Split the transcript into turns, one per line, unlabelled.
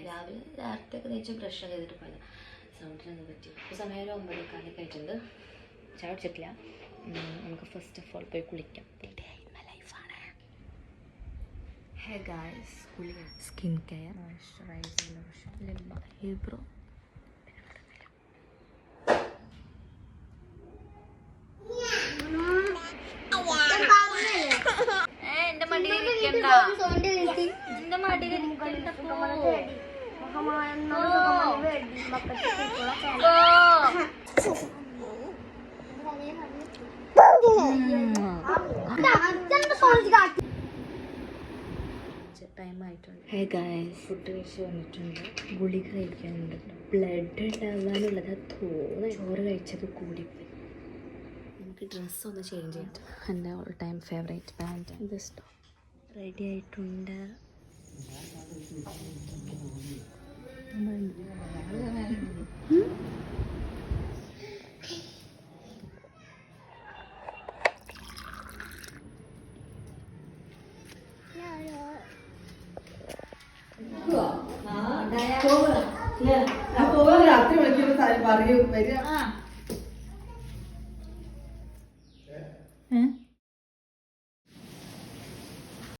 രാവിലെ നേരത്തെയൊക്കെ തേച്ച് ബ്രഷ് ചെയ്തിട്ട് പോയത് സൗണ്ടിനൊന്നും പറ്റി. ഇപ്പോൾ സമയം ഒരു 9:15 ആയിട്ടുണ്ട്. ചായ കുടിച്ചിട്ടില്ല. നമുക്ക് ഫസ്റ്റ് ഓഫ് ഓൾ പോയി കുളിക്കാം. ലൈഫാണ്. ഹേ ഗായ്സ്, കുളി, skin care, moisturiser, lotion, lip balm, eyebrow. എന്റെ മടിയിൽ ഇരിക്കണ്ട, എന്റെ മടിയിൽ ഇരിക്കണ്ട. ടൈം ആയിട്ടുണ്ട്. ഹേ ഗായ്സ്, ഫുഡ് കഴിച്ച് വന്നിട്ടുണ്ട്. ഗുളിക കഴിക്കാനുണ്ട്. ബ്ലഡ് ഉണ്ടാകാനുള്ളത് തോന്നുന്നു. ചോറ് കഴിച്ചത് കൂടിപ്പോയി. നമുക്ക് ഡ്രസ്സൊന്ന് ചേഞ്ച് ചെയ്തിട്ട് എൻ്റെ all time favourite pant just ready ആയിട്ടുണ്ട്.
രാത്രി വിളിക്കുന്ന പറയും വരിക.